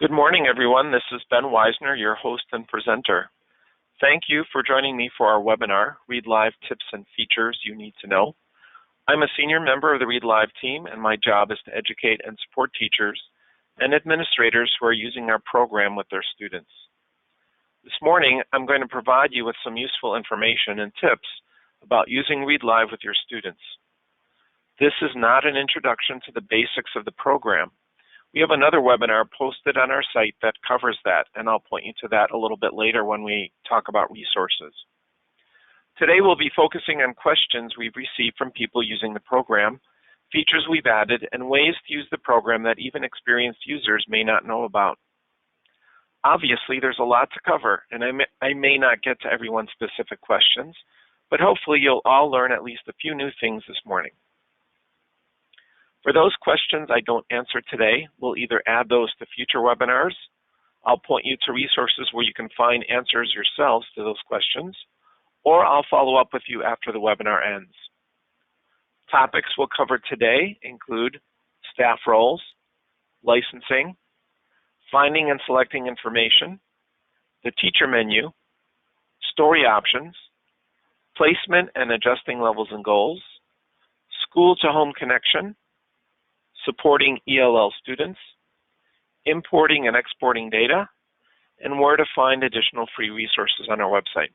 Good morning, everyone. This is Ben Weisner, your host and presenter. Thank you for joining me for our webinar, Read Live Tips and Features You Need to Know. I'm a senior member of the Read Live team, and my job is to educate and support teachers and administrators who are using our program with their students. This morning, I'm going to provide you with some useful information and tips about using Read Live with your students. This is not an introduction to the basics of the program. We have another webinar posted on our site that covers that, and I'll point you to that a little bit later when we talk about resources. Today we'll be focusing on questions we've received from people using the program, features we've added, and ways to use the program that even experienced users may not know about. Obviously, there's a lot to cover, and I may not get to everyone's specific questions, but hopefully you'll all learn at least a few new things this morning. For those questions I don't answer today, we'll either add those to future webinars, I'll point you to resources where you can find answers yourselves to those questions, or I'll follow up with you after the webinar ends. Topics we'll cover today include staff roles, licensing, finding and selecting information, the teacher menu, story options, placement and adjusting levels and goals, school-to-home connection, supporting ELL students, importing and exporting data, and where to find additional free resources on our website.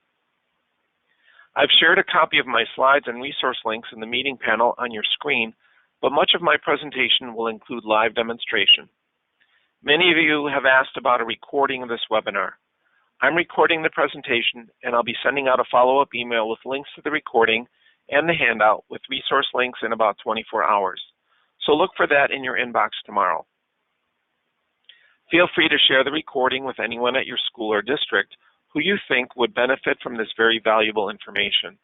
I've shared a copy of my slides and resource links in the meeting panel on your screen, but much of my presentation will include live demonstration. Many of you have asked about a recording of this webinar. I'm recording the presentation, and I'll be sending out a follow-up email with links to the recording and the handout with resource links in about 24 hours. So look for that in your inbox tomorrow. Feel free to share the recording with anyone at your school or district who you think would benefit from this very valuable information.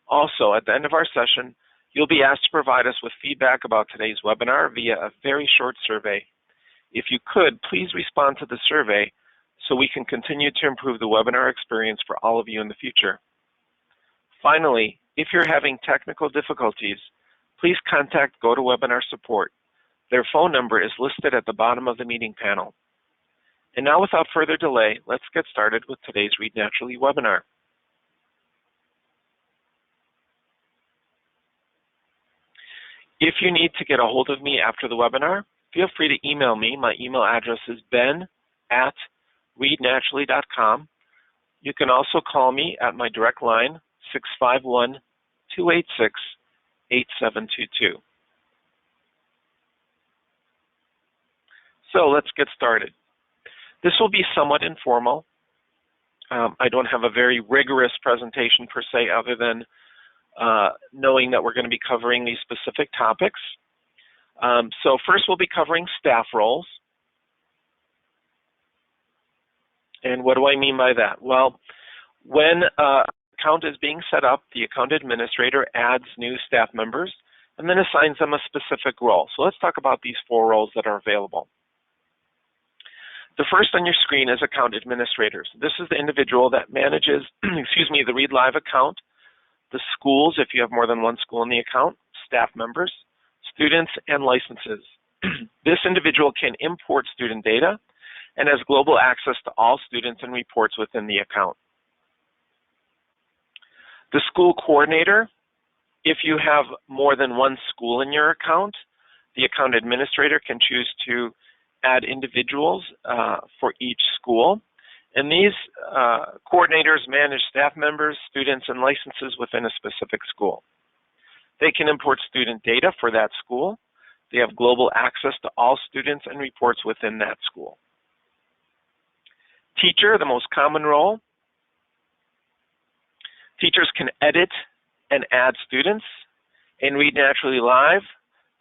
Also, at the end of our session, you'll be asked to provide us with feedback about today's webinar via a very short survey. If you could, please respond to the survey so we can continue to improve the webinar experience for all of you in the future. Finally, if you're having technical difficulties, please contact GoToWebinar support. Their phone number is listed at the bottom of the meeting panel. And now, without further delay, let's get started with today's Read Naturally webinar. If you need to get a hold of me after the webinar, feel free to email me. My email address is ben@readnaturally.com. You can also call me at my direct line, 651-286-8722. So let's get started. This will be somewhat informal. I don't have a very rigorous presentation per se, other than knowing that we're going to be covering these specific topics. So first we'll be covering staff roles. And what do I mean by that? Well, when account is being set up, the account administrator adds new staff members and then assigns them a specific role. So let's talk about these 4 roles that are available. The first on your screen is account administrators. This is the individual that manages, the Read Live account, the schools, if you have more than one school in the account, staff members, students, and licenses. This individual can import student data and has global access to all students and reports within the account. The school coordinator, if you have more than one school in your account, the account administrator can choose to add individuals for each school. And these coordinators manage staff members, students, and licenses within a specific school. They can import student data for that school. They have global access to all students and reports within that school. Teacher, the most common role. Teachers can edit and add students. In Read Naturally Live,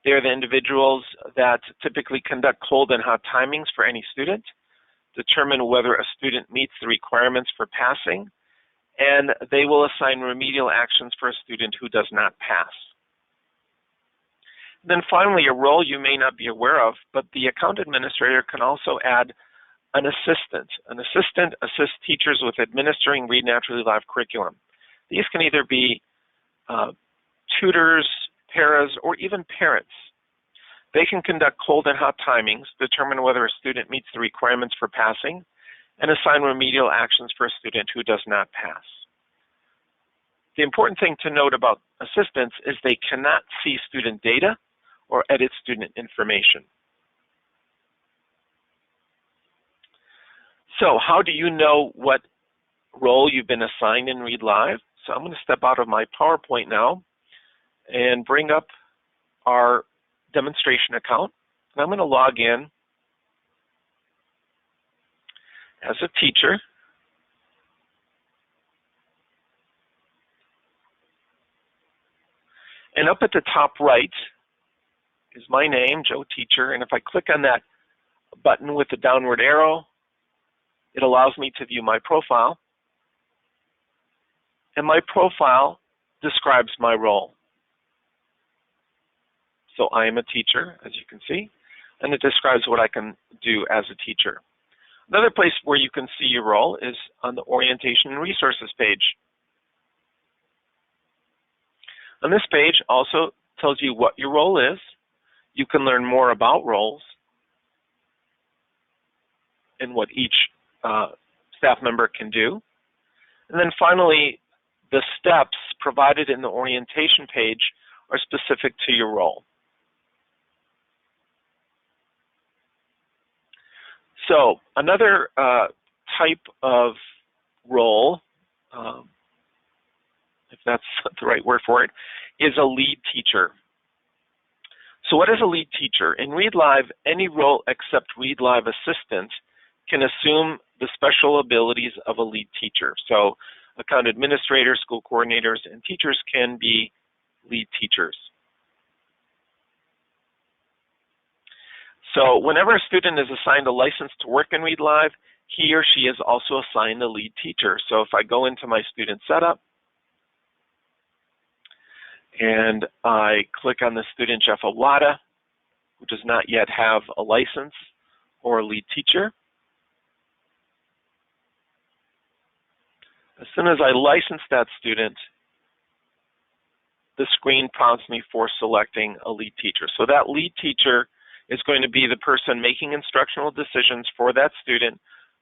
they're the individuals that typically conduct cold and hot timings for any student, determine whether a student meets the requirements for passing, and they will assign remedial actions for a student who does not pass. Then finally, a role you may not be aware of, but the account administrator can also add an assistant. An assistant assists teachers with administering Read Naturally Live curriculum. These can either be tutors, paras, or even parents. They can conduct cold and hot timings, determine whether a student meets the requirements for passing, and assign remedial actions for a student who does not pass. The important thing to note about assistants is they cannot see student data or edit student information. So how do you know what role you've been assigned in Read Live? So I'm going to step out of my PowerPoint now and bring up our demonstration account. And I'm going to log in as a teacher. And up at the top right is my name, Joe Teacher. And if I click on that button with the downward arrow, it allows me to view my profile. And my profile describes my role. So I am a teacher, as you can see, and it describes what I can do as a teacher. Another place where you can see your role is on the Orientation and Resources page. On this page also tells you what your role is. You can learn more about roles and what each staff member can do. And then finally, the steps provided in the orientation page are specific to your role. So another type of role, if that's the right word for it, is a lead teacher. So what is a lead teacher? In Read Live, any role except Read Live Assistant can assume the special abilities of a lead teacher. So account administrators, school coordinators, and teachers can be lead teachers. So whenever a student is assigned a license to work in Read Live, he or she is also assigned a lead teacher. So if I go into my student setup and I click on the student Jeff Awada, who does not yet have a license or a lead teacher, as soon as I license that student, the screen prompts me for selecting a lead teacher. So that lead teacher is going to be the person making instructional decisions for that student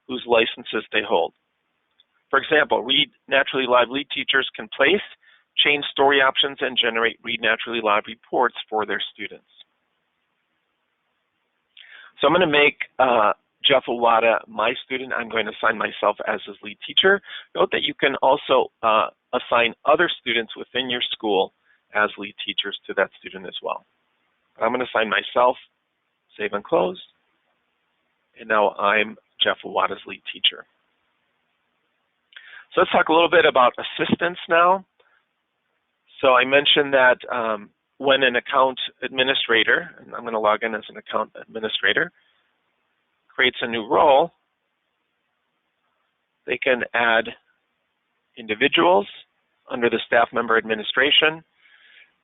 whose licenses they hold. For example, Read Naturally Live lead teachers can place, change story options, and generate Read Naturally Live reports for their students. So I'm going to make Jeff Awada my student. I'm going to assign myself as his lead teacher. Note that you can also assign other students within your school as lead teachers to that student as well. I'm going to assign myself, save and close, and now I'm Jeff Awada's lead teacher. So let's talk a little bit about assistants now. So I mentioned that when an account administrator, and I'm going to log in as an account administrator, creates a new role, they can add individuals under the staff member administration,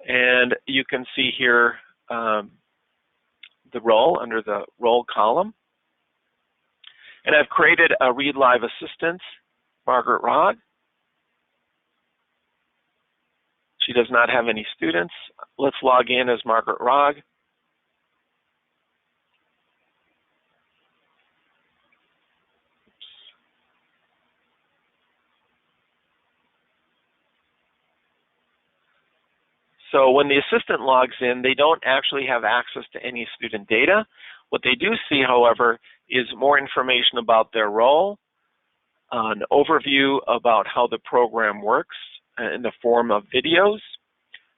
and you can see here the role under the role column. And I've created a Read Live assistant, Margaret Rod. She does not have any students. Let's log in as Margaret Rod. So when the assistant logs in, they don't actually have access to any student data. What they do see, however, is more information about their role, an overview about how the program works in the form of videos,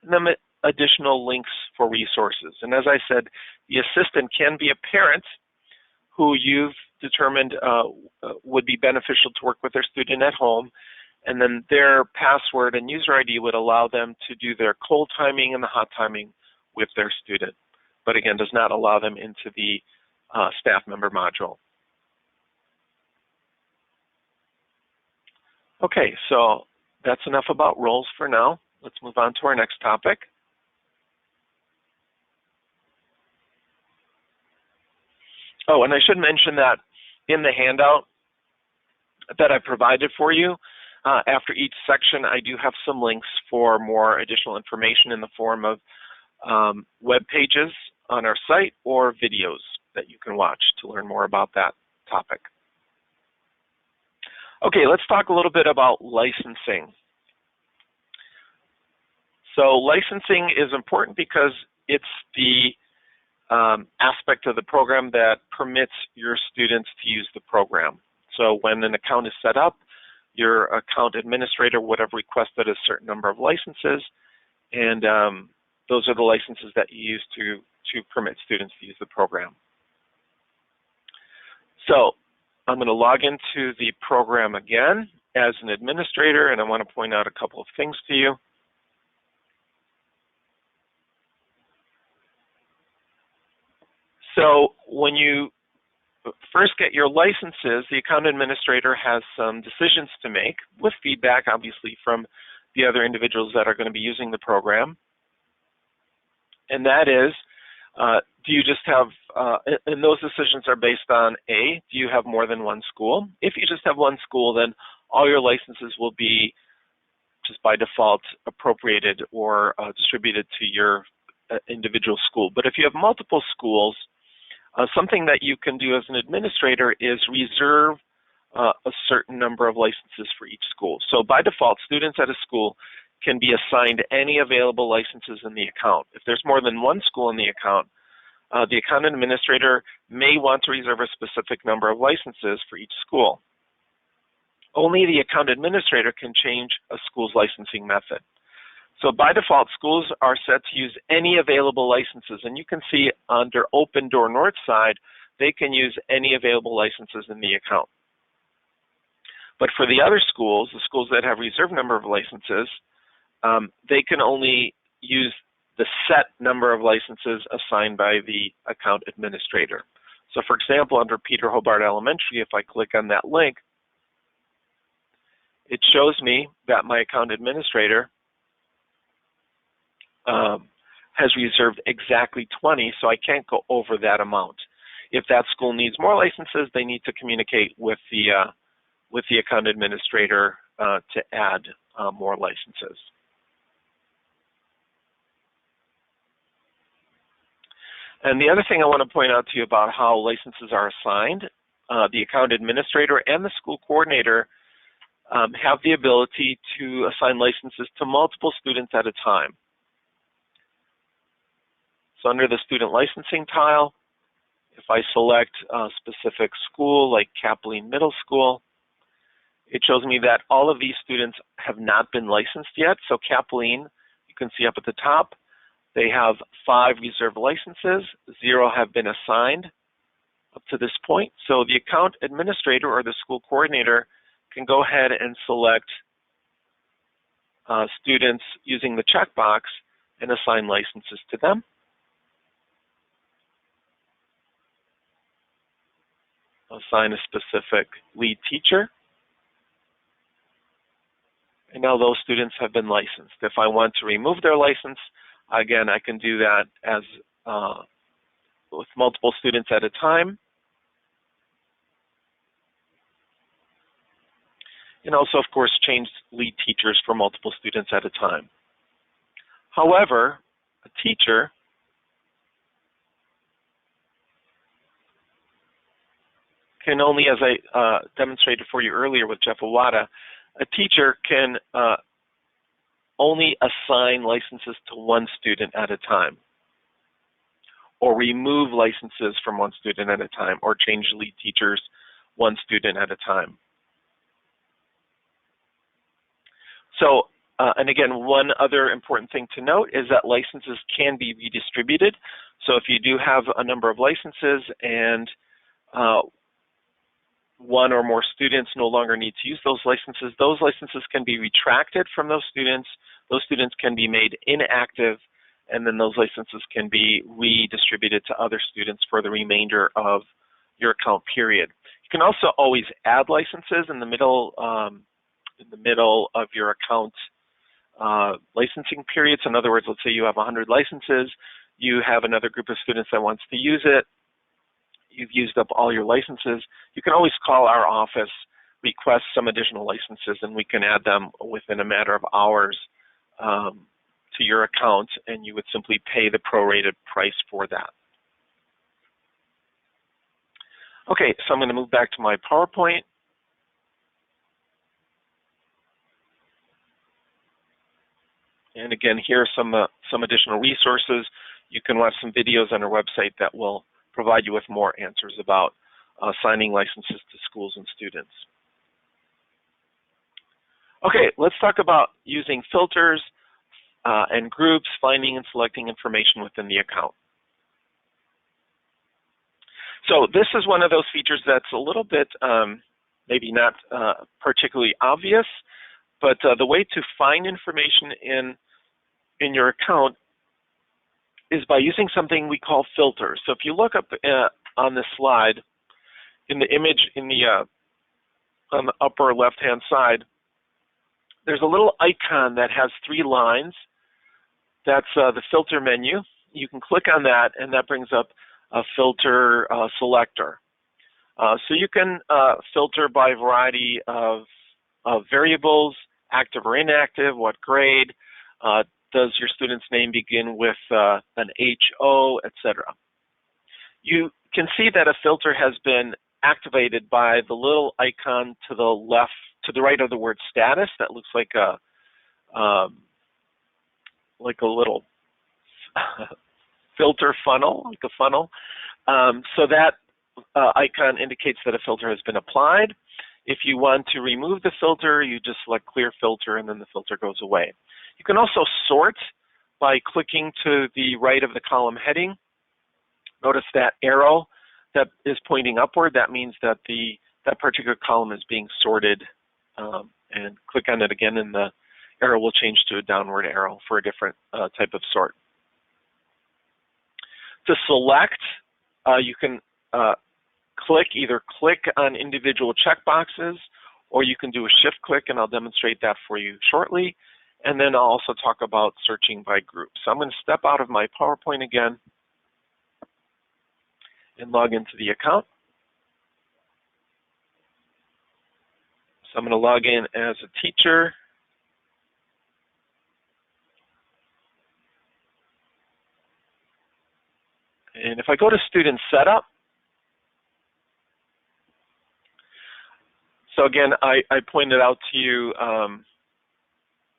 and then additional links for resources. And as I said, the assistant can be a parent who you've determined would be beneficial to work with their student at home, and then their password and user ID would allow them to do their cold timing and the hot timing with their student, but again, does not allow them into the staff member module. Okay, so that's enough about roles for now. Let's move on to our next topic. Oh, and I should mention that in the handout that I provided for you, after each section, I do have some links for more additional information in the form of web pages on our site or videos that you can watch to learn more about that topic. Okay, let's talk a little bit about licensing. So licensing is important because it's the aspect of the program that permits your students to use the program. So when an account is set up, your account administrator would have requested a certain number of licenses, and those are the licenses that you use to permit students to use the program. So I'm going to log into the program again as an administrator, and I want to point out a couple of things to you. So when you first get your licenses, the account administrator has some decisions to make with feedback, obviously, from the other individuals that are going to be using the program. And that is, do you just have, and those decisions are based on A, do you have more than one school? If you just have one school, then all your licenses will be just by default appropriated or distributed to your individual school. But if you have multiple schools, something that you can do as an administrator is reserve a certain number of licenses for each school. So by default, students at a school can be assigned any available licenses in the account. If there's more than one school in the account administrator may want to reserve a specific number of licenses for each school. Only the account administrator can change a school's licensing method. So by default, schools are set to use any available licenses, and you can see under Open Door North side, they can use any available licenses in the account. But for the other schools, the schools that have reserved number of licenses, they can only use the set number of licenses assigned by the account administrator. So for example, under Peter Hobart Elementary, if I click on that link, it shows me that my account administrator has reserved exactly 20, so I can't go over that amount. If that school needs more licenses, they need to communicate with the account administrator to add more licenses. And the other thing I want to point out to you about how licenses are assigned, the account administrator and the school coordinator have the ability to assign licenses to multiple students at a time. So under the student licensing tile, if I select a specific school like Kaplan Middle School, it shows me that all of these students have not been licensed yet. So Kaplan, you can see up at the top, they have 5 reserved licenses, 0 have been assigned up to this point. So the account administrator or the school coordinator can go ahead and select students using the checkbox and assign licenses to them. Assign a specific lead teacher. And now those students have been licensed. If I want to remove their license, again, I can do that as with multiple students at a time. And also, of course, change lead teachers for multiple students at a time. However, a teacher can only, as I demonstrated for you earlier with Jeff Iwata, a teacher can only assign licenses to one student at a time, or remove licenses from one student at a time, or change lead teachers one student at a time. So, and again, one other important thing to note is that licenses can be redistributed. So if you do have a number of licenses and one or more students no longer need to use those licenses can be retracted from those students can be made inactive, and then those licenses can be redistributed to other students for the remainder of your account period. You can also always add licenses in the middle of your account licensing period. So in other words, let's say you have 100 licenses, you have another group of students that wants to use it, you've used up all your licenses, you can always call our office, request some additional licenses, and we can add them within a matter of hours to your account, and you would simply pay the prorated price for that. Okay, so I'm going to move back to my PowerPoint. And again, here are some additional resources. You can watch some videos on our website that will provide you with more answers about assigning licenses to schools and students. Okay, let's talk about using filters and groups, finding and selecting information within the account. So this is one of those features that's a little bit maybe not particularly obvious, but the way to find information in your account is by using something we call filters. So if you look up on this slide, in the image on the upper left-hand side, there's a little icon that has 3 lines. That's the filter menu. You can click on that, and that brings up a filter selector. So you can filter by variety of variables, active or inactive, what grade, does your student's name begin with an HO, etc. You can see that a filter has been activated by the little icon to the left, to the right of the word status. That looks like a little filter funnel, like a funnel. So that icon indicates that a filter has been applied. If you want to remove the filter, you just select clear filter and then the filter goes away. You can also sort by clicking to the right of the column heading. Notice that arrow that is pointing upward. That means that that particular column is being sorted, and click on it again and the arrow will change to a downward arrow for a different type of sort. To select, you can either click on individual checkboxes, or you can do a shift click, and I'll demonstrate that for you shortly. And then I'll also talk about searching by group. So I'm going to step out of my PowerPoint again and log into the account. So I'm going to log in as a teacher. And if I go to Student Setup, so again, I pointed out to you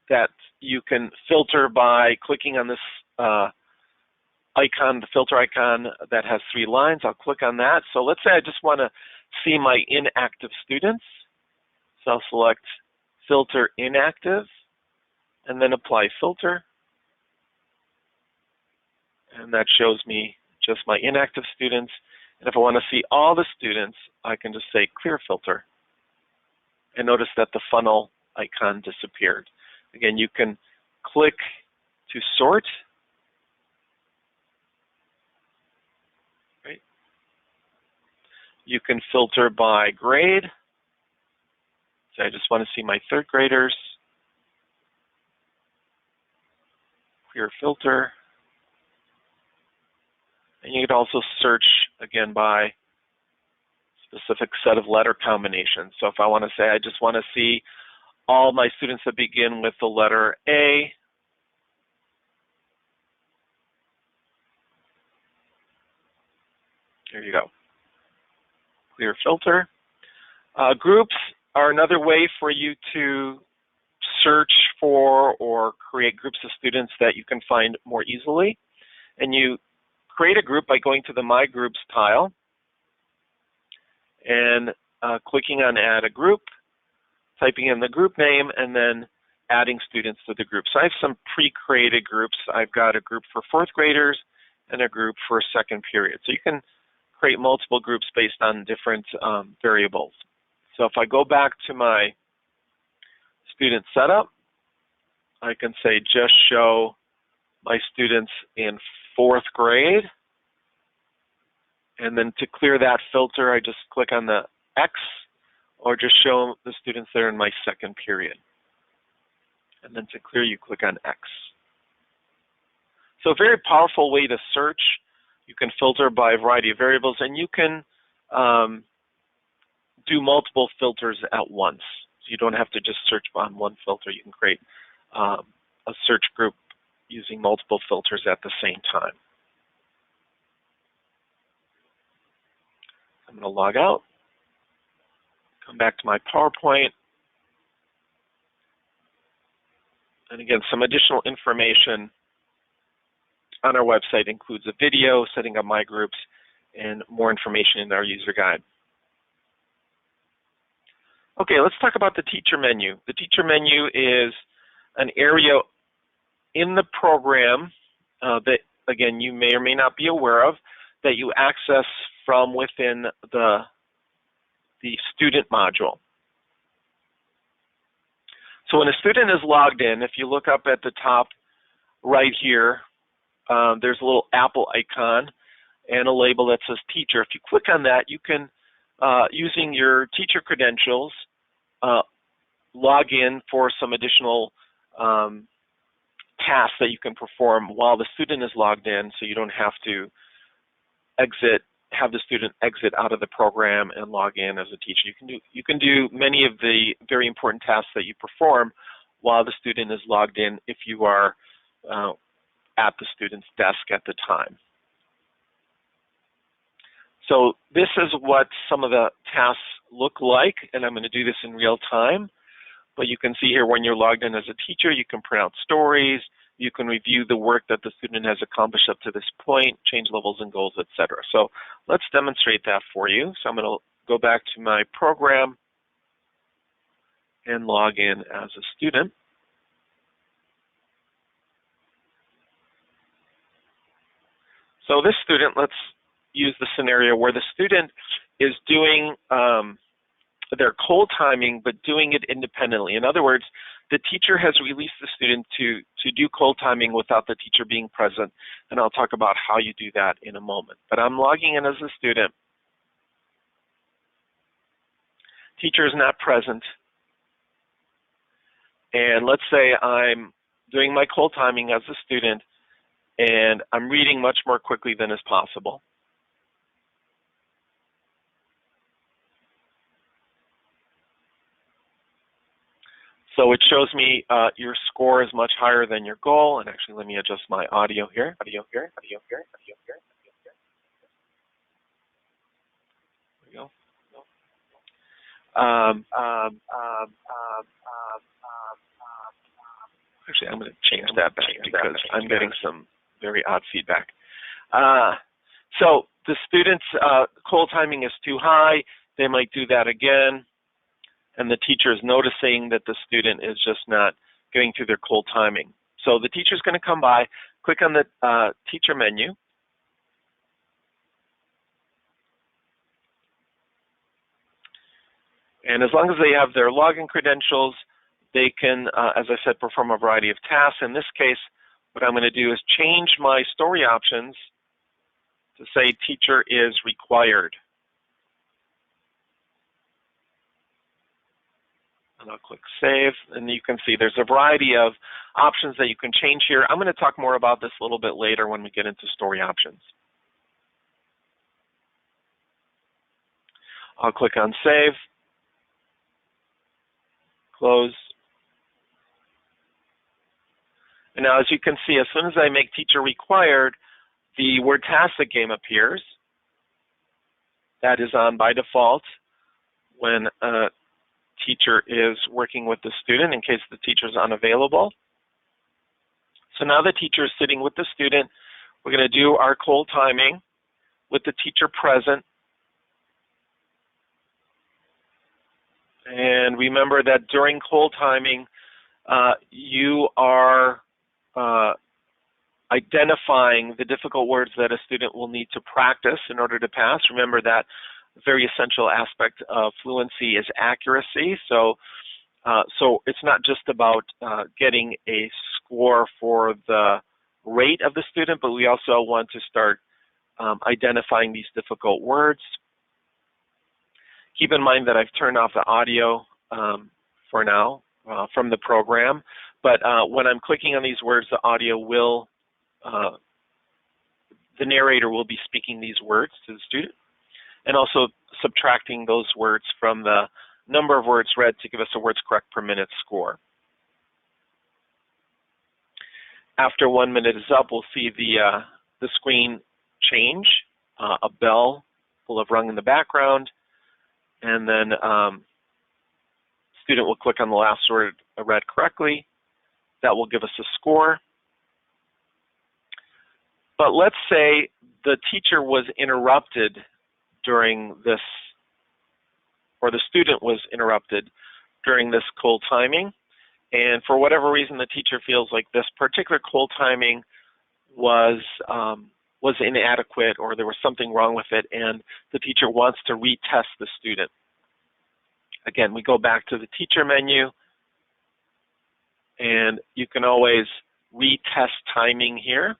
that you can filter by clicking on this icon, the filter icon that has 3 lines. I'll click on that. So let's say I just want to see my inactive students. So I'll select Filter Inactive and then apply filter. And that shows me just my inactive students. And if I want to see all the students, I can just say clear filter. And notice that the funnel icon disappeared. Again, you can click to sort. Right? You can filter by grade. So I just want to see my 3rd graders. Clear filter. And you can also search, again, by specific set of letter combinations. So if I want to say I just want to see all my students that begin with the letter A, there you go. Clear filter. Groups are another way for you to search for or create groups of students that you can find more easily. And you create a group by going to the My Groups tile and clicking on Add a Group, typing in the group name, and then adding students to the group. So I have some pre-created groups. I've got a group for 4th graders and a group for 2nd period. So you can create multiple groups based on different variables. So if I go back to my student setup, I can say just show my students in 4th grade. And then to clear that filter, I just click on the X, or just show the students that are in my 2nd period. And then to clear, you click on X. So a very powerful way to search. You can filter by a variety of variables, and you can do multiple filters at once. So you don't have to just search on one filter. You can create a search group using multiple filters at the same time. I'm going to log out, come back to my PowerPoint, and again, some additional information on our website includes a video, setting up my groups, and more information in our user guide. Okay, let's talk about the teacher menu. The teacher menu is an area in the program that, again, you may or may not be aware of, that you access from within the student module. So when a student is logged in, if you look up at the top right here, there's a little apple icon and a label that says teacher. If you click on that, you can, using your teacher credentials, log in for some additional tasks that you can perform while the student is logged in, so you don't have to have the student exit out of the program and log in as a teacher. You can do many of the very important tasks that you perform while the student is logged in if you are at the student's desk at the time. So this is what some of the tasks look like, and I'm going to do this in real time. But you can see here when you're logged in as a teacher, you can print out stories, you can review the work that the student has accomplished up to this point, change levels and goals, etc. So let's demonstrate that for you. So I'm going to go back to my program and log in as a student. So this student, let's use the scenario where the student is doing their cold timing, but doing it independently. In other words, the teacher has released the student to do cold timing without the teacher being present, and I'll talk about how you do that in a moment. But I'm logging in as a student. Teacher is not present. And let's say I'm doing my cold timing as a student, and I'm reading much more quickly than is possible. So it shows me your score is much higher than your goal. And actually, let me adjust my audio here. There we go. Actually, I'm going to change that back because I'm getting some very odd feedback. So the student's cold timing is too high. They might do that again. And the teacher is noticing that the student is just not getting through their cold timing. So the teacher is going to come by, click on the teacher menu. And as long as they have their login credentials, they can, as I said, perform a variety of tasks. In this case, what I'm going to do is change my story options to say teacher is required. And I'll click Save, and you can see there's a variety of options that you can change here. I'm going to talk more about this a little bit later when we get into story options. I'll click on Save, close. And now as you can see, as soon as I make teacher required, the Wordtastic game appears. That is on by default when a teacher is working with the student in case the teacher is unavailable. So now the teacher is sitting with the student. We're going to do our cold timing with the teacher present. And remember that during cold timing, you are identifying the difficult words that a student will need to practice in order to pass. Remember that a very essential aspect of fluency is accuracy. So it's not just about getting a score for the rate of the student, but we also want to start identifying these difficult words. Keep in mind that I've turned off the audio for now from the program, but when I'm clicking on these words, the audio will, the narrator will be speaking these words to the student, and also subtracting those words from the number of words read to give us a words correct per minute score. After 1 minute is up, we'll see the screen change. A bell will have rung in the background, and then student will click on the last word read correctly. That will give us a score. But let's say the teacher was interrupted during this, or the student was interrupted during this cold timing, and for whatever reason the teacher feels like this particular cold timing was inadequate, or there was something wrong with it, and the teacher wants to retest the student. Again, we go back to the teacher menu, and you can always retest timing here.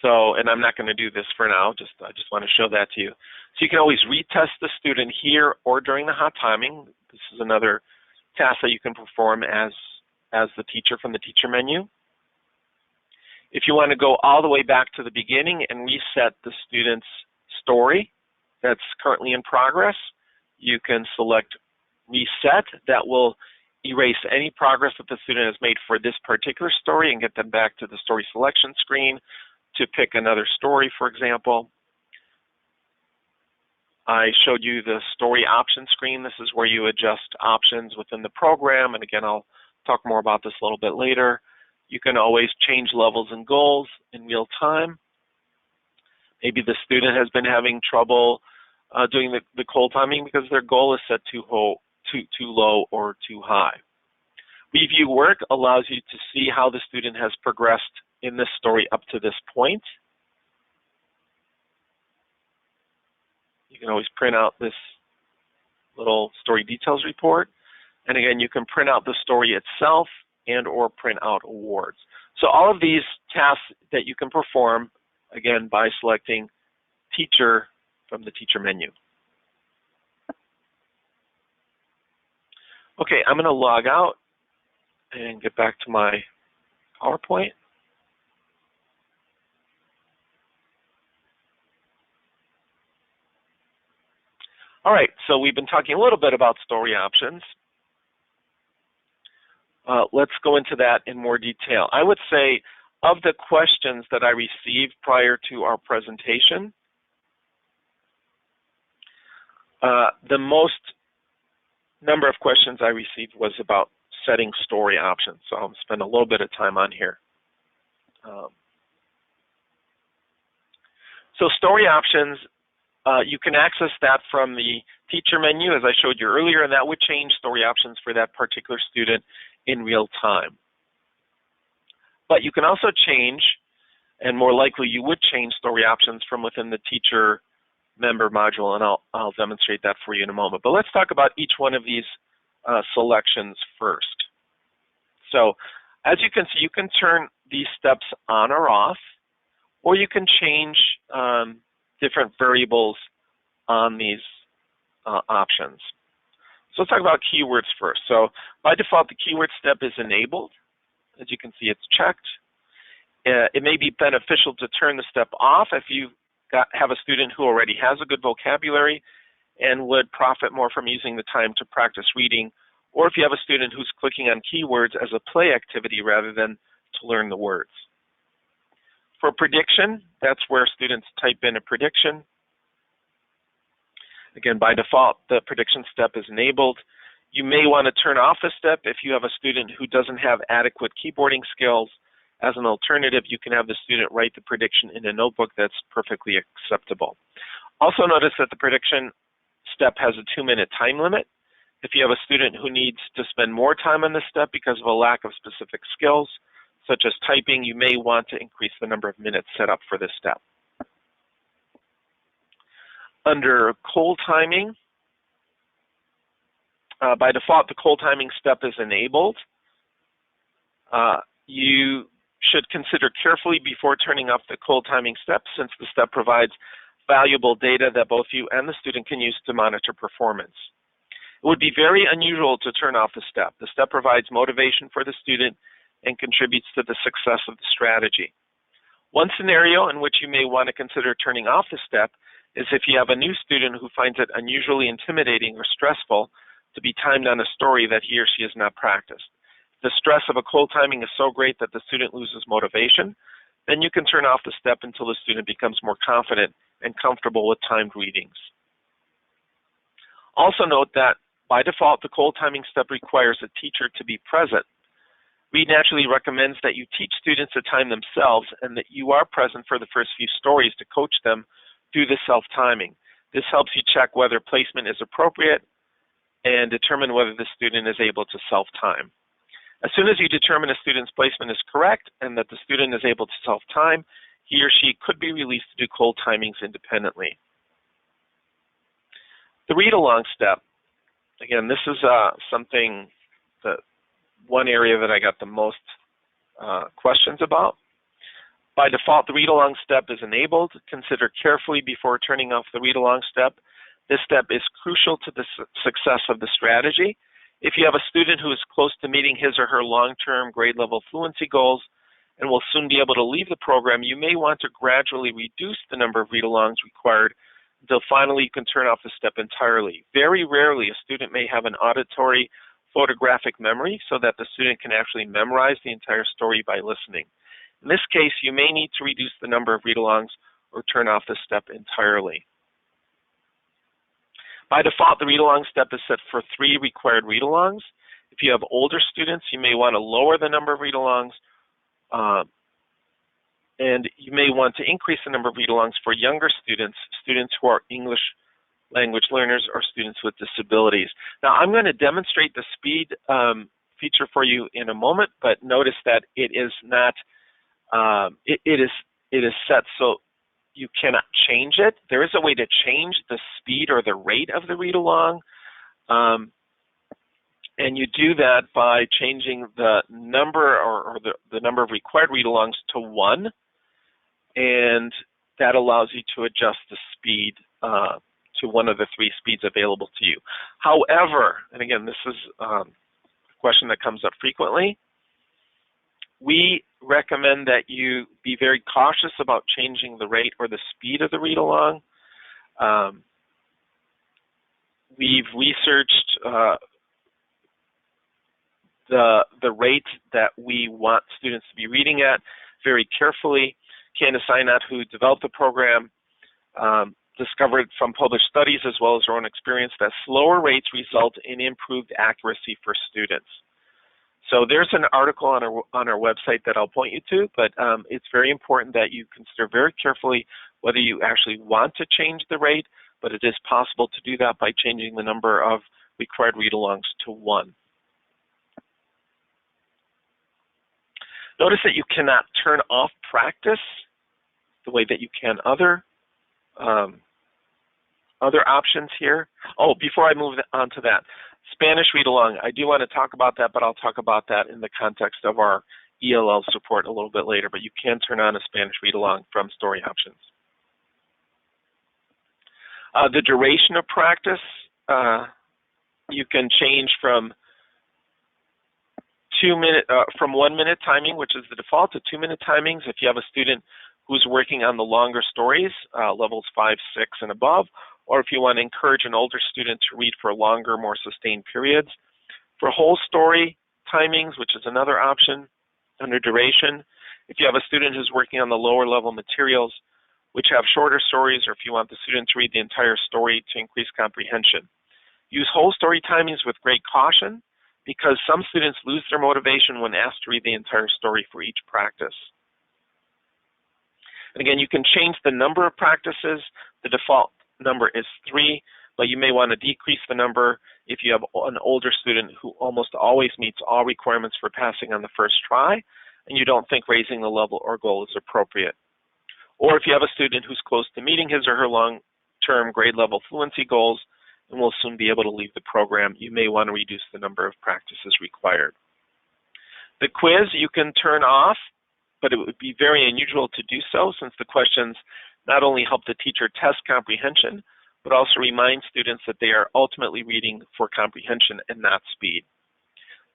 So, and I'm not going to do this for now, I just want to show that to you. So you can always retest the student here or during the hot timing. This is another task that you can perform as the teacher from the teacher menu. If you want to go all the way back to the beginning and reset the student's story that's currently in progress, you can select Reset. That will erase any progress that the student has made for this particular story and get them back to the story selection screen to pick another story, for example. I showed you the story option screen. This is where you adjust options within the program, and again, I'll talk more about this a little bit later. You can always change levels and goals in real time. Maybe the student has been having trouble doing the cold timing because their goal is set too low or too high. Review work allows you to see how the student has progressed in this story up to this point. You can always print out this little story details report. And again, you can print out the story itself and or print out awards. So all of these tasks that you can perform, again, by selecting Teacher from the Teacher menu. Okay, I'm going to log out and get back to my PowerPoint. All right, so we've been talking a little bit about story options. Let's go into that in more detail. I would say of the questions that I received prior to our presentation, the most number of questions I received was about setting story options. So I'll spend a little bit of time on here. So story options, you can access that from the teacher menu, as I showed you earlier, and that would change story options for that particular student in real time. But you can also change, and more likely you would change story options from within the teacher member module, and I'll demonstrate that for you in a moment. But let's talk about each one of these selections first. So as you can see, you can turn these steps on or off, or you can change different variables on these options. So let's talk about keywords first. So by default, the keyword step is enabled. As you can see, it's checked. It may be beneficial to turn the step off if you have a student who already has a good vocabulary and would profit more from using the time to practice reading, or if you have a student who's clicking on keywords as a play activity rather than to learn the words. For prediction, that's where students type in a prediction. Again, by default, the prediction step is enabled. You may want to turn off the step if you have a student who doesn't have adequate keyboarding skills. As an alternative, you can have the student write the prediction in a notebook. That's perfectly acceptable. Also notice that the prediction step has a 2-minute time limit. If you have a student who needs to spend more time on this step because of a lack of specific skills, such as typing, you may want to increase the number of minutes set up for this step. Under cold timing, by default, the cold timing step is enabled. You should consider carefully before turning off the cold timing step, since the step provides valuable data that both you and the student can use to monitor performance. It would be very unusual to turn off the step. The step provides motivation for the student and contributes to the success of the strategy. One scenario in which you may want to consider turning off the step is if you have a new student who finds it unusually intimidating or stressful to be timed on a story that he or she has not practiced. The stress of a cold timing is so great that the student loses motivation, then you can turn off the step until the student becomes more confident and comfortable with timed readings. Also note that by default, the cold timing step requires a teacher to be present. Reed naturally recommends that you teach students to time themselves and that you are present for the first few stories to coach them through the self-timing. This helps you check whether placement is appropriate and determine whether the student is able to self-time. As soon as you determine a student's placement is correct and that the student is able to self-time, he or she could be released to do cold timings independently. The read-along step. Again, this is one area that I got the most questions about. By default, the read-along step is enabled. Consider carefully before turning off the read-along step. This step is crucial to the success of the strategy. If you have a student who is close to meeting his or her long-term grade level fluency goals and will soon be able to leave the program, you may want to gradually reduce the number of read-alongs required until finally you can turn off the step entirely. Very rarely, a student may have an auditory photographic memory so that the student can actually memorize the entire story by listening. In this case, you may need to reduce the number of read-alongs or turn off the step entirely. By default, the read-along step is set for 3 required read-alongs. If you have older students, you may want to lower the number of read-alongs, and you may want to increase the number of read-alongs for younger students, students who are English language learners, or students with disabilities. Now, I'm going to demonstrate the speed feature for you in a moment, but notice that it is not, it is set so you cannot change it. There is a way to change the speed or the rate of the read-along, and you do that by changing the number or the number of required read-alongs to 1, and that allows you to adjust the speed to one of the 3 speeds available to you. However, and again, this is a question that comes up frequently, we recommend that you be very cautious about changing the rate or the speed of the read-along. We've researched the rate that we want students to be reading at very carefully. Candace Einat, who developed the program, discovered from published studies as well as her own experience that slower rates result in improved accuracy for students. So there's an article on our website that I'll point you to, but it's very important that you consider very carefully whether you actually want to change the rate, but it is possible to do that by changing the number of required read-alongs to 1. Notice that you cannot turn off practice the way that you can other options here. Oh, before I move on to that, Spanish read-along, I do want to talk about that, but I'll talk about that in the context of our ELL support a little bit later, but you can turn on a Spanish read-along from story options. The duration of practice, you can change from 1 minute timing, which is the default, to 2-minute timings if you have a student who's working on the longer stories, levels 5, 6, and above, or if you want to encourage an older student to read for longer, more sustained periods. For whole story timings, which is another option under duration, if you have a student who's working on the lower level materials, which have shorter stories, or if you want the student to read the entire story to increase comprehension. Use whole story timings with great caution, because some students lose their motivation when asked to read the entire story for each practice. And again, you can change the number of practices. The default number is 3, but you may want to decrease the number if you have an older student who almost always meets all requirements for passing on the first try, and you don't think raising the level or goal is appropriate. Or if you have a student who's close to meeting his or her long-term grade level fluency goals and will soon be able to leave the program, you may want to reduce the number of practices required. The quiz you can turn off, but it would be very unusual to do so since the questions not only help the teacher test comprehension, but also remind students that they are ultimately reading for comprehension and not speed.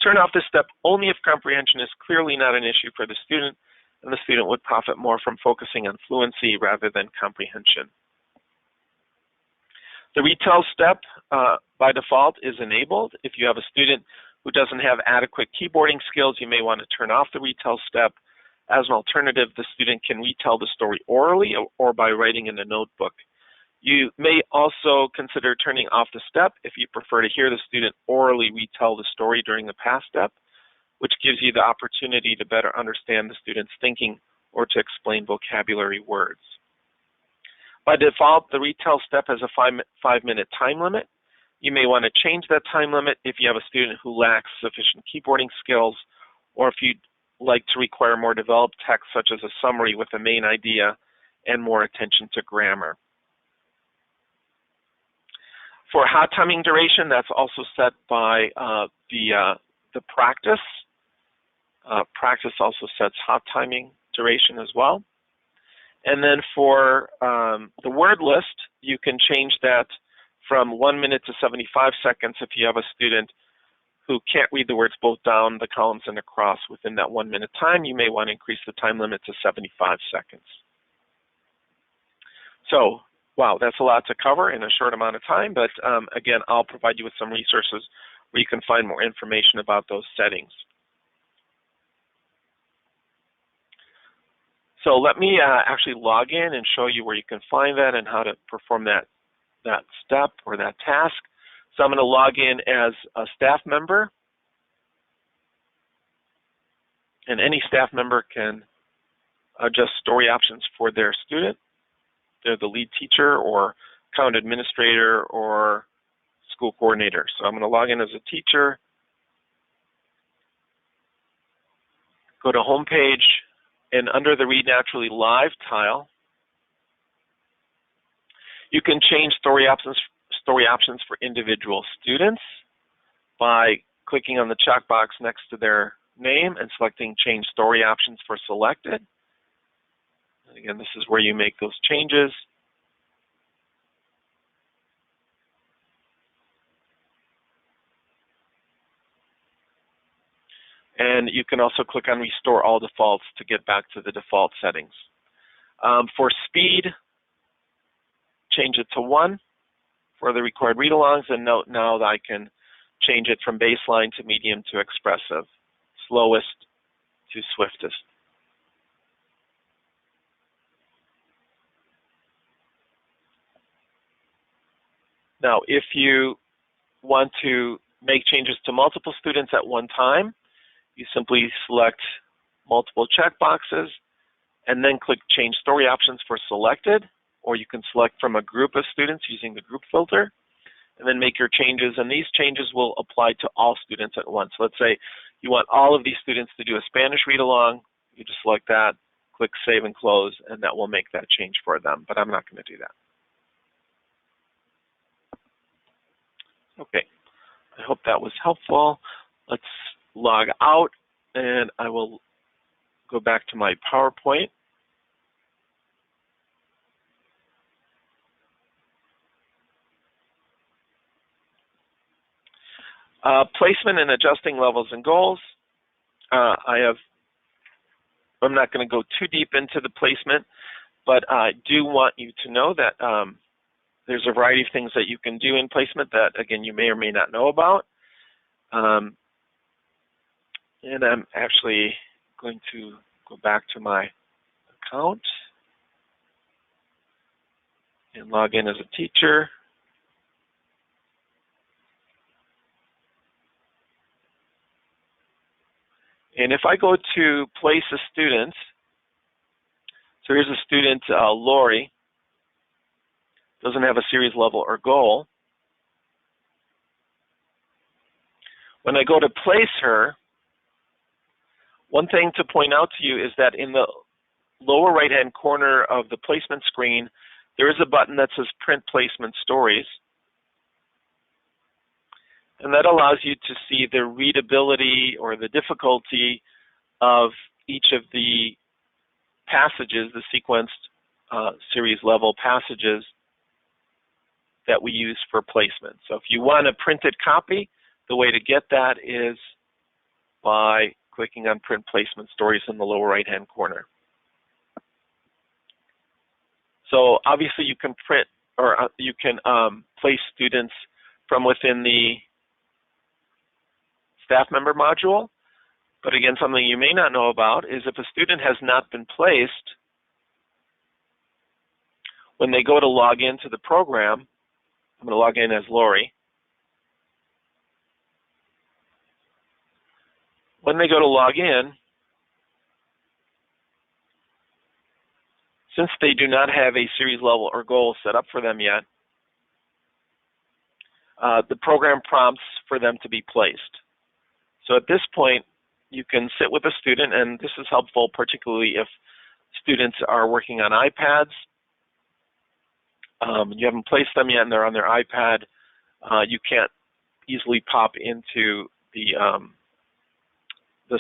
Turn off this step only if comprehension is clearly not an issue for the student, and the student would profit more from focusing on fluency rather than comprehension. The retell step by default is enabled. If you have a student who doesn't have adequate keyboarding skills, you may want to turn off the retell step. As an alternative, the student can retell the story orally or by writing in a notebook. You may also consider turning off the step if you prefer to hear the student orally retell the story during the past step, which gives you the opportunity to better understand the student's thinking or to explain vocabulary words. By default, the retell step has a 5-minute time limit. You may want to change that time limit if you have a student who lacks sufficient keyboarding skills, or if you'd like to require more developed text such as a summary with a main idea and more attention to grammar. For hot timing duration, that's also set by the practice. Practice also sets hot timing duration as well. And then for the word list, you can change that from 1 minute to 75 seconds if you have a student who can't read the words both down the columns and across within that 1 minute time. You may want to increase the time limit to 75 seconds. So, wow, that's a lot to cover in a short amount of time, but again, I'll provide you with some resources where you can find more information about those settings. So let me actually log in and show you where you can find that and how to perform that step or that task. So I'm going to log in as a staff member, and any staff member can adjust story options for their student. They're the lead teacher or account administrator or school coordinator. So I'm going to log in as a teacher, go to home page, and under the Read Naturally Live tile, you can change story options for individual students by clicking on the checkbox next to their name and selecting Change Story Options for Selected. And again, this is where you make those changes. And you can also click on Restore All Defaults to get back to the default settings. For speed, change it to 1 for the required read-alongs, and note now that I can change it from baseline to medium to expressive, slowest to swiftest. Now, if you want to make changes to multiple students at one time, you simply select multiple checkboxes and then click Change Story Options for Selected, or you can select from a group of students using the group filter and then make your changes, and these changes will apply to all students at once. So let's say you want all of these students to do a Spanish read-along, you just select that, click Save and Close, and that will make that change for them, but I'm not going to do that. Okay, I hope that was helpful. Let's log out, and I will go back to my PowerPoint. Placement and adjusting levels and goals. I'm not going to go too deep into the placement, but I do want you to know that there's a variety of things that you can do in placement that, again, you may or may not know about. And I'm actually going to go back to my account and log in as a teacher. And if I go to place a student, so here's a student, Lori, doesn't have a series level or goal. When I go to place her, one thing to point out to you is that in the lower right-hand corner of the placement screen, there is a button that says Print Placement Stories. And that allows you to see the readability or the difficulty of each of the passages, the sequenced series level passages that we use for placement. So if you want a printed copy, the way to get that is by clicking on Print Placement Stories in the lower right-hand corner. So obviously you can print, or you can place students from within the staff member module, But again, something you may not know about is if a student has not been placed, when they go to log into the program, I'm going to log in as Lori. When they go to log in, since they do not have a series level or goal set up for them yet, the program prompts for them to be placed. So at this point, you can sit with a student, and this is helpful particularly if students are working on iPads. You haven't placed them yet and they're on their iPad. You can't easily pop into the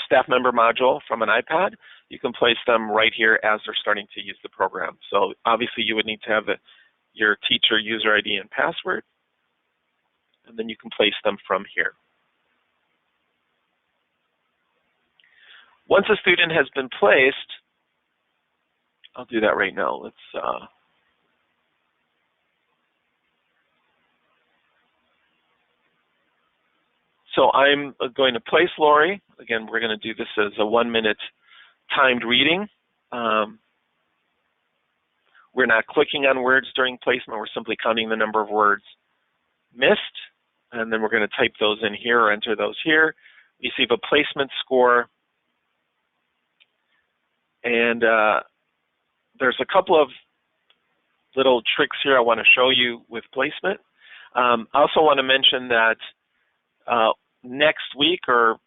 staff member module from an iPad. You can place them right here as they're starting to use the program. So obviously you would need to have your teacher user ID and password, and then you can place them from here. Once a student has been placed, I'll do that right now. So I'm going to place Lori. Again, we're going to do this as a 1-minute timed reading. We're not clicking on words during placement. We're simply counting the number of words missed, and then we're going to type those in here or enter those here. Receive a placement score. And there's a couple of little tricks here I want to show you with placement. I also want to mention that next week or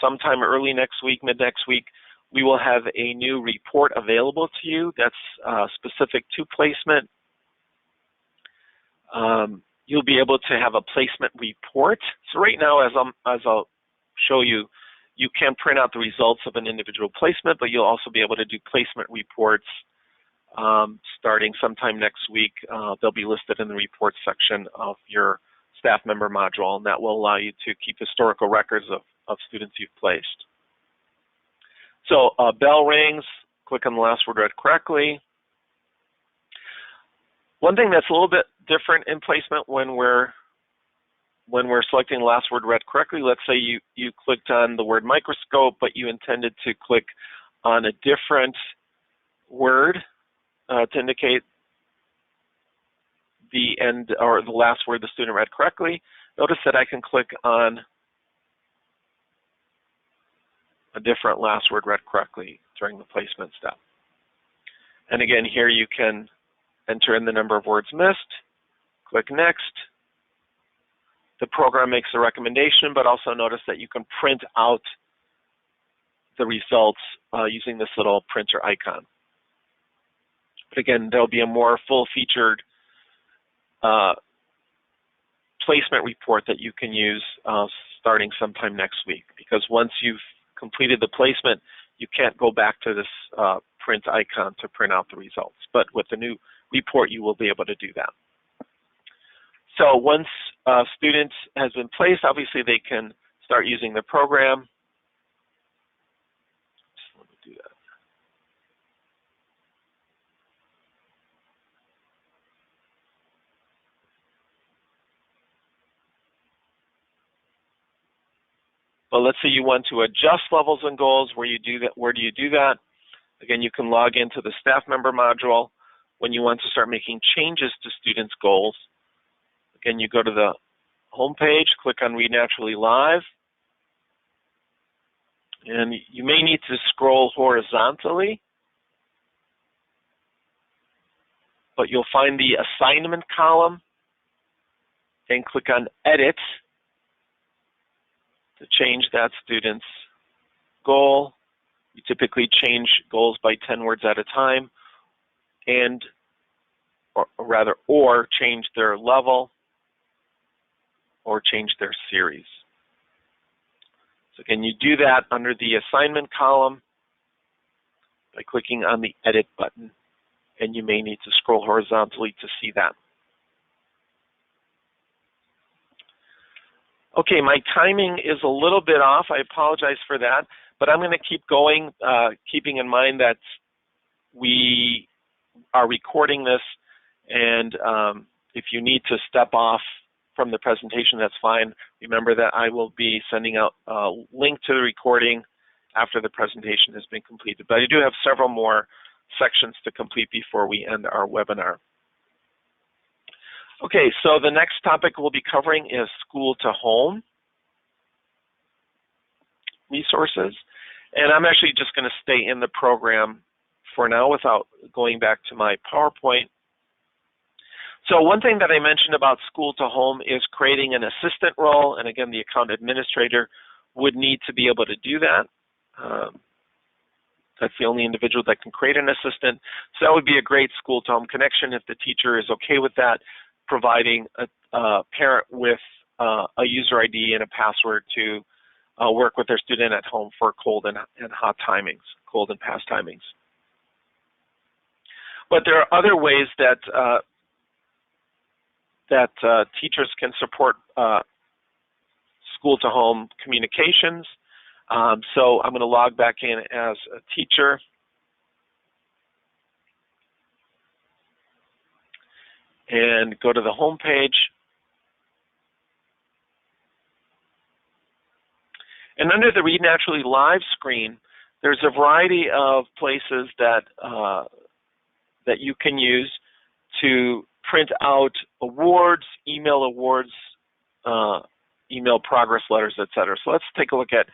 sometime early next week, mid next week, we will have a new report available to you that's specific to placement. You'll be able to have a placement report. So right now, as I'll show you, you can print out the results of an individual placement, but you'll also be able to do placement reports starting sometime next week. They'll be listed in the reports section of your staff member module, and that will allow you to keep historical records of students you've placed. So bell rings, click on the last word read correctly. One thing that's a little bit different in placement when we're selecting the last word read correctly, let's say you clicked on the word microscope, but you intended to click on a different word to indicate the end or the last word the student read correctly. Notice that I can click on a different last word read correctly during the placement step. And again, here you can enter in the number of words missed, click next. The program makes a recommendation, but also notice that you can print out the results using this little printer icon. But again, there'll be a more full-featured placement report that you can use starting sometime next week, because once you've completed the placement, you can't go back to this print icon to print out the results. But with the new report, you will be able to do that. So once a student has been placed, obviously they can start using the program. Just let me do that. But let's say you want to adjust levels and goals. Where do you do that? Again, you can log into the staff member module. When you want to start making changes to students' goals, again, you go to the home page, click on Read Naturally Live, and you may need to scroll horizontally, but you'll find the assignment column and click on Edit to change that student's goal. You typically change goals by 10 words at a time, or change their level, or change their series. So again, you do that under the assignment column by clicking on the Edit button, and you may need to scroll horizontally to see that. Okay, my timing is a little bit off. I apologize for that, but I'm going to keep going, keeping in mind that we are recording this, and if you need to step off from the presentation, that's fine. Remember that I will be sending out a link to the recording after the presentation has been completed. But I do have several more sections to complete before we end our webinar. Okay, so the next topic we'll be covering is school to home resources. And I'm actually just going to stay in the program for now without going back to my PowerPoint. So one thing that I mentioned about school to home is creating an assistant role, and again, the account administrator would need to be able to do that. That's the only individual that can create an assistant. So that would be a great school to home connection if the teacher is okay with that, providing a parent with a user ID and a password to work with their student at home for cold and hot timings, cold and past timings. But there are other ways that teachers can support school-to-home communications. So I'm going to log back in as a teacher. And go to the home page. And under the Read Naturally Live screen, there's a variety of places that that you can use to print out awards, email progress letters, etc. So let's take a look at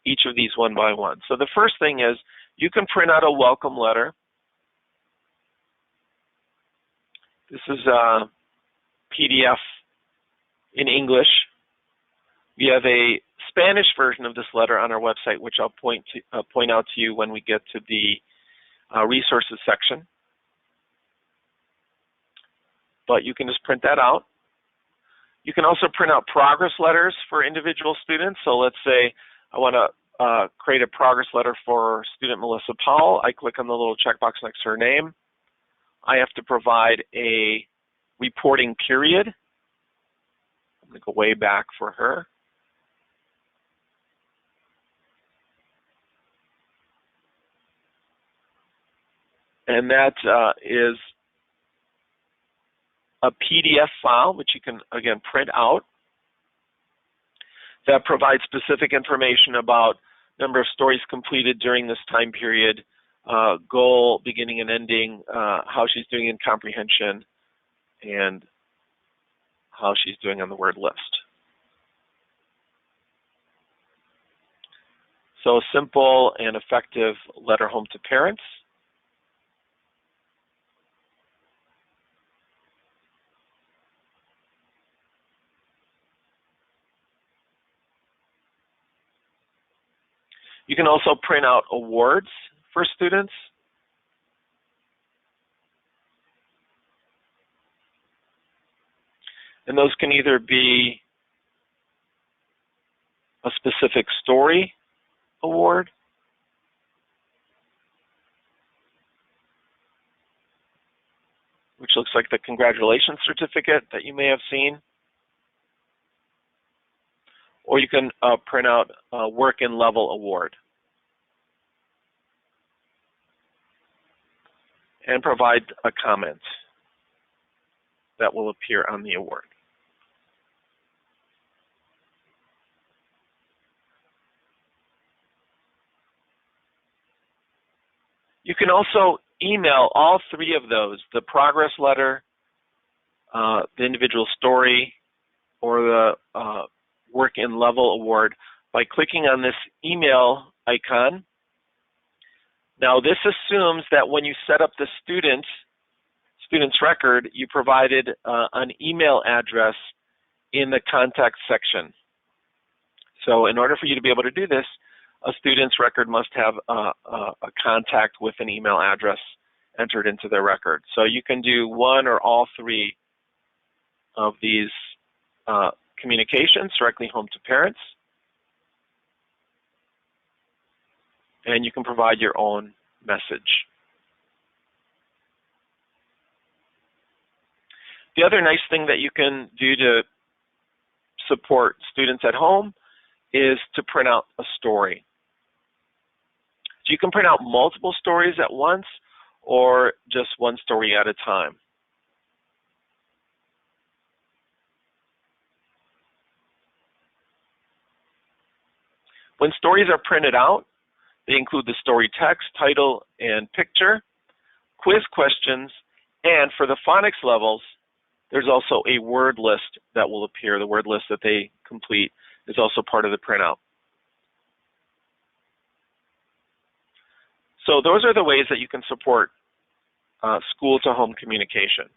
each of these one by one. So the first thing is you can print out a welcome letter. This is a PDF in English. We have a Spanish version of this letter on our website, which I'll point out to you when we get to the resources section. But you can just print that out. You can also print out progress letters for individual students. So let's say I want to create a progress letter for student Melissa Powell. I click on the little checkbox next to her name. I have to provide a reporting period. I'm going to go way back for her. And that is a PDF file, which you can, again, print out, that provides specific information about number of stories completed during this time period, goal, beginning and ending, how she's doing in comprehension, and how she's doing on the word list. So a simple and effective letter home to parents. You can also print out awards for students. And those can either be a specific story award, which looks like the congratulations certificate that you may have seen. Or you can print out a work in level award and provide a comment that will appear on the award. You can also email all three of those, the progress letter, the individual story, or the work in level award by clicking on this email icon. Now this assumes that when you set up the student's record, you provided an email address in the contact section. So in order for you to be able to do this, a student's record must have a contact with an email address entered into their record. So you can do one or all three of these communications directly home to parents, and you can provide your own message. The other nice thing that you can do to support students at home is to print out a story. So you can print out multiple stories at once or just one story at a time. When stories are printed out, They include the story text, title, and picture, quiz questions, and for the phonics levels, there's also a word list that will appear. The word list that they complete is also part of the printout. So those are the ways that you can support school-to-home communication.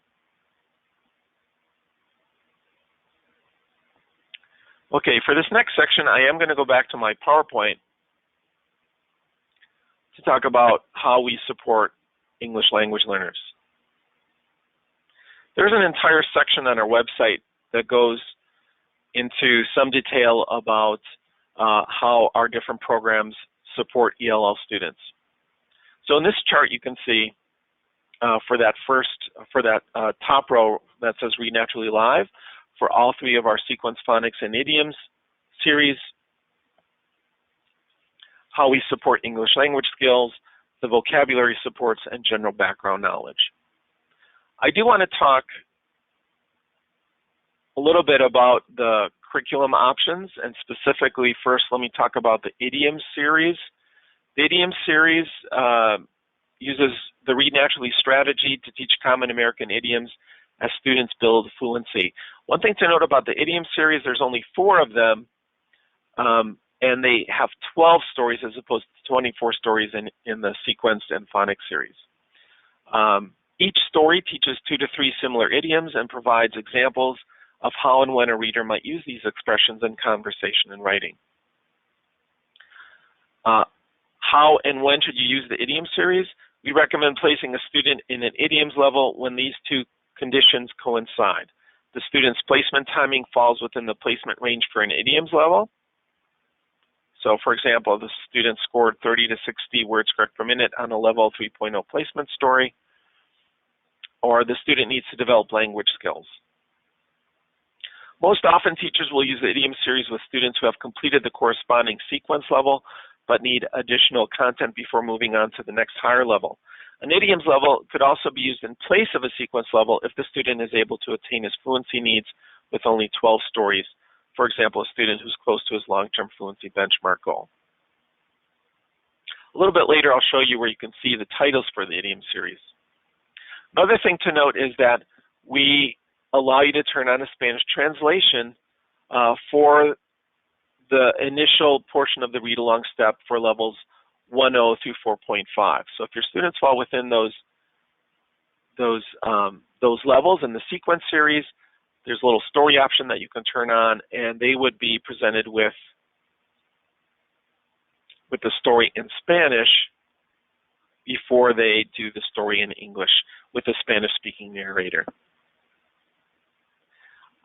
Okay, for this next section, I am going to go back to my PowerPoint to talk about how we support English language learners. There's an entire section on our website that goes into some detail about how our different programs support ELL students. So in this chart, you can see for that top row that says Read Naturally Live, for all three of our sequence phonics and idioms series, how we support English language skills, the vocabulary supports, and general background knowledge. I do want to talk a little bit about the curriculum options, and specifically first let me talk about the idiom series. The idiom series uses the Read Naturally strategy to teach common American idioms as students build fluency. One thing to note about the idiom series, there's only 4 of them, and they have 12 stories as opposed to 24 stories in the sequenced and phonics series. Each story teaches 2 to 3 similar idioms and provides examples of how and when a reader might use these expressions in conversation and writing. How and when should you use the idiom series? We recommend placing a student in an idioms level when these 2 conditions coincide. The student's placement timing falls within the placement range for an idioms level. So for example, the student scored 30 to 60 words correct per minute on a level 3.0 placement story, or the student needs to develop language skills. Most often teachers will use the idiom series with students who have completed the corresponding sequence level but need additional content before moving on to the next higher level. An idioms level could also be used in place of a sequence level if the student is able to attain his fluency needs with only 12 stories. For example, a student who's close to his long-term fluency benchmark goal. A little bit later, I'll show you where you can see the titles for the idiom series. Another thing to note is that we allow you to turn on a Spanish translation for the initial portion of the read-along step for levels 1.0 through 4.5. So if your students fall within those levels in the sequence series, there's a little story option that you can turn on, and they would be presented with the story in Spanish before they do the story in English with a Spanish-speaking narrator.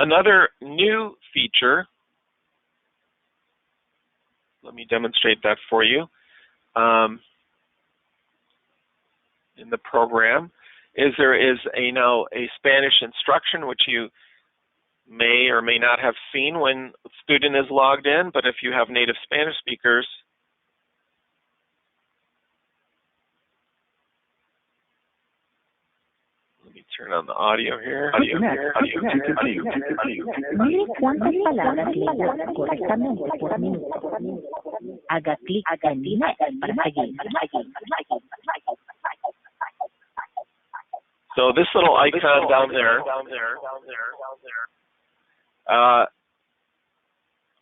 Another new feature, let me demonstrate that for you, in the program, is there is now a Spanish instruction which you may or may not have seen when a student is logged in, but if you have native Spanish speakers, let me turn on the audio here. Mire cuántas palabras leyó correctamente por minuto. Haga clic en Next para seguir. So this little icon down there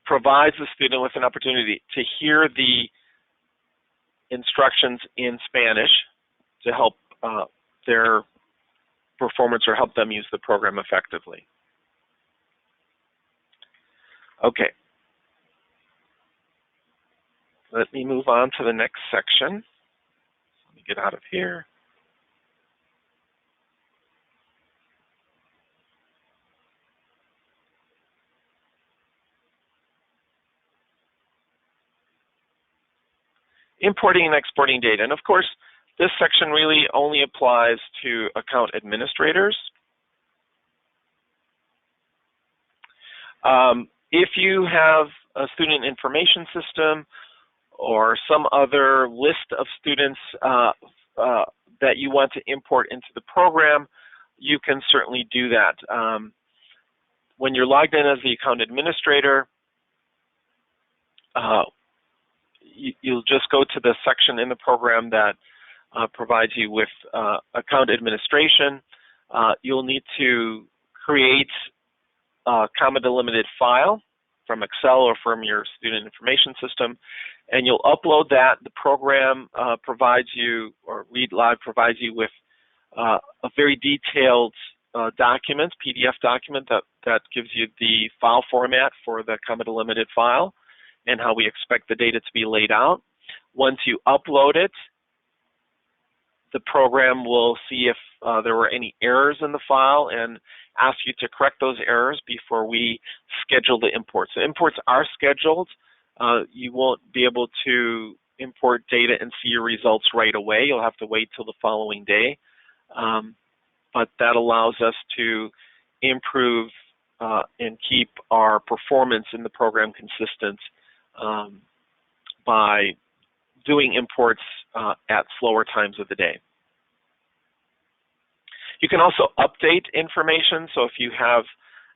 provides the student with an opportunity to hear the instructions in Spanish to help their performance or help them use the program effectively. Okay. Let me move on to the next section. Let me get out of here. Importing and exporting data. And of course, this section really only applies to account administrators. If you have a student information system or some other list of students that you want to import into the program, you can certainly do that. When you're logged in as the account administrator, you'll just go to the section in the program that provides you with account administration. You'll need to create a comma delimited file from Excel or from your student information system, and you'll upload that. The program provides you, or ReadLive provides you with a very detailed document, PDF document that gives you the file format for the comma delimited file and how we expect the data to be laid out. Once you upload it, the program will see if there were any errors in the file and ask you to correct those errors before we schedule the imports. The imports are scheduled. You won't be able to import data and see your results right away. You'll have to wait till the following day. But that allows us to improve and keep our performance in the program consistent by doing imports at slower times of the day. You can also update information. So if you have,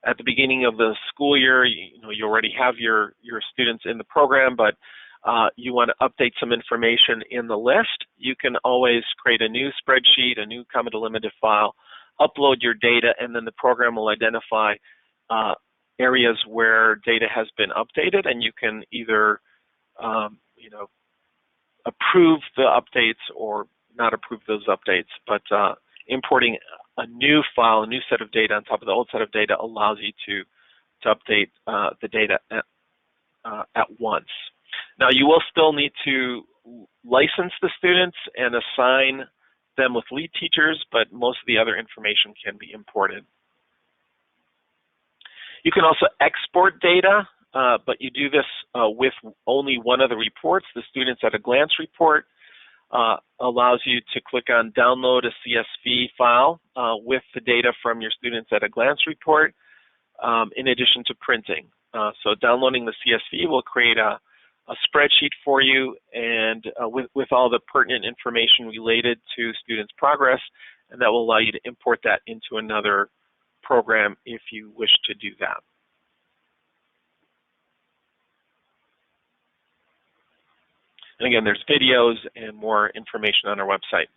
at the beginning of the school year, you already have your students in the program, but you want to update some information in the list, you can always create a new spreadsheet, a new comma delimited file, upload your data, and then the program will identify areas where data has been updated, and you can either approve the updates or not approve those updates. But importing a new file, a new set of data on top of the old set of data allows you to update the data at once. Now, you will still need to license the students and assign them with lead teachers, but most of the other information can be imported. You can also export data, but you do this with only one of the reports. The Students at a Glance report allows you to click on download a CSV file with the data from your Students at a Glance report in addition to printing. So downloading the CSV will create a spreadsheet for you and with all the pertinent information related to students' progress, and that will allow you to import that into another program if you wish to do that. And again, there's videos and more information on our website.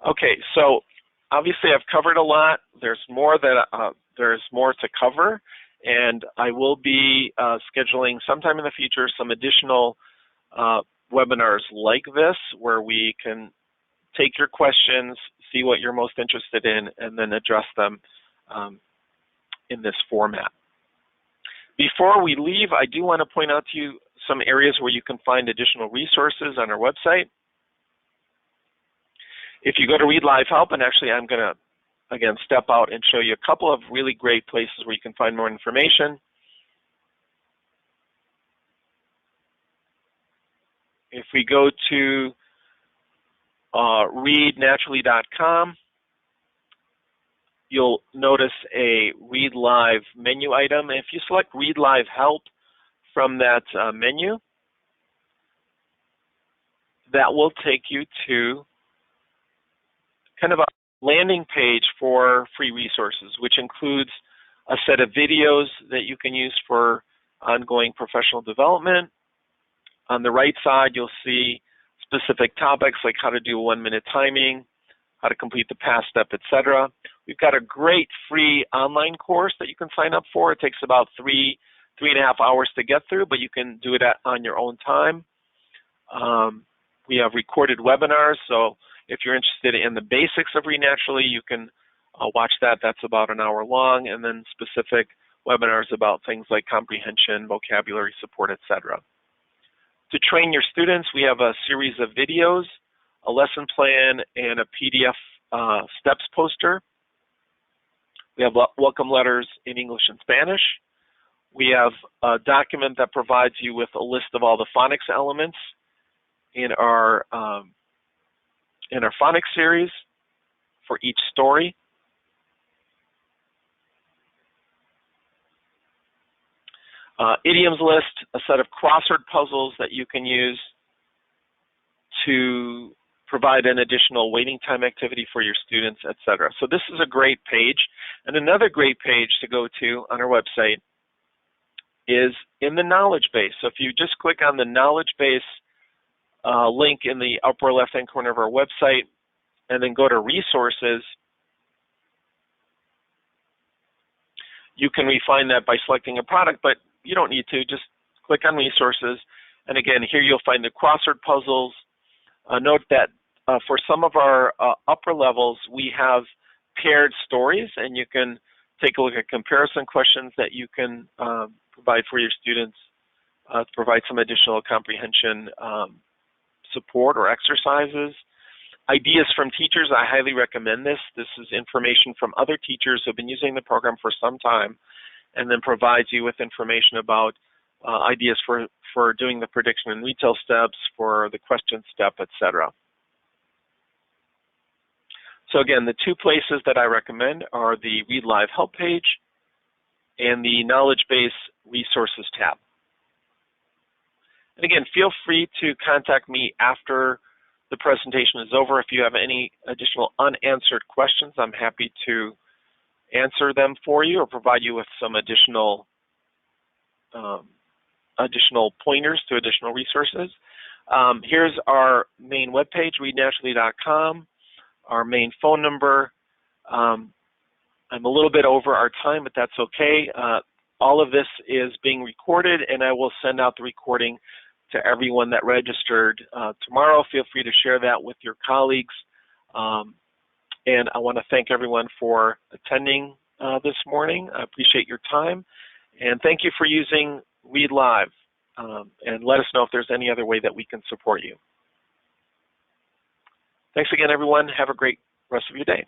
Okay, so obviously I've covered a lot. There's more to cover, and I will be scheduling sometime in the future some additional webinars like this where we can take your questions, see what you're most interested in, and then address them in this format. Before we leave, I do want to point out to you some areas where you can find additional resources on our website. If you go to ReadLive Help, and actually I'm going to, again, step out and show you a couple of really great places where you can find more information. If we go to readnaturally.com, you'll notice a ReadLive menu item. If you select ReadLive Help from that menu, that will take you to kind of a landing page for free resources, which includes a set of videos that you can use for ongoing professional development. On the right side, you'll see specific topics like how to do 1-minute timing, how to complete the pass step, etc. We've got a great free online course that you can sign up for. It takes about 3.5 hours to get through, but you can do it on your own time. We have recorded webinars, so if you're interested in the basics of Read Naturally, you can watch that. That's about an hour long, and then specific webinars about things like comprehension, vocabulary support, etc. To train your students, we have a series of videos, a lesson plan, and a PDF steps poster. We have welcome letters in English and Spanish. We have a document that provides you with a list of all the phonics elements in our phonics series for each story. Idioms list, a set of crossword puzzles that you can use to provide an additional waiting time activity for your students, etc. So this is a great page. And another great page to go to on our website is in the knowledge base. So if you just click on the knowledge base link in the upper left-hand corner of our website, and then go to resources, you can refine that by selecting a product, but you don't need to. Just click on resources, and again, here you'll find the crossword puzzles. Note that for some of our upper levels, we have paired stories, and you can take a look at comparison questions that you can provide for your students to provide some additional comprehension support or exercises. Ideas from teachers, I highly recommend this. This is information from other teachers who have been using the program for some time, and then provides you with information about ideas for doing the prediction and retell steps, for the question step, etc. So again, the two places that I recommend are the Read Live help page and the Knowledge Base Resources tab. And again, feel free to contact me after the presentation is over. If you have any additional unanswered questions, I'm happy to answer them for you or provide you with some additional pointers to additional resources. Here's our main webpage, readnaturally.com, our main phone number. I'm a little bit over our time, but that's okay. All of this is being recorded, and I will send out the recording to everyone that registered tomorrow. Feel free to share that with your colleagues. And I want to thank everyone for attending this morning. I appreciate your time. And thank you for using Read Live. And let us know if there's any other way that we can support you. Thanks again, everyone. Have a great rest of your day.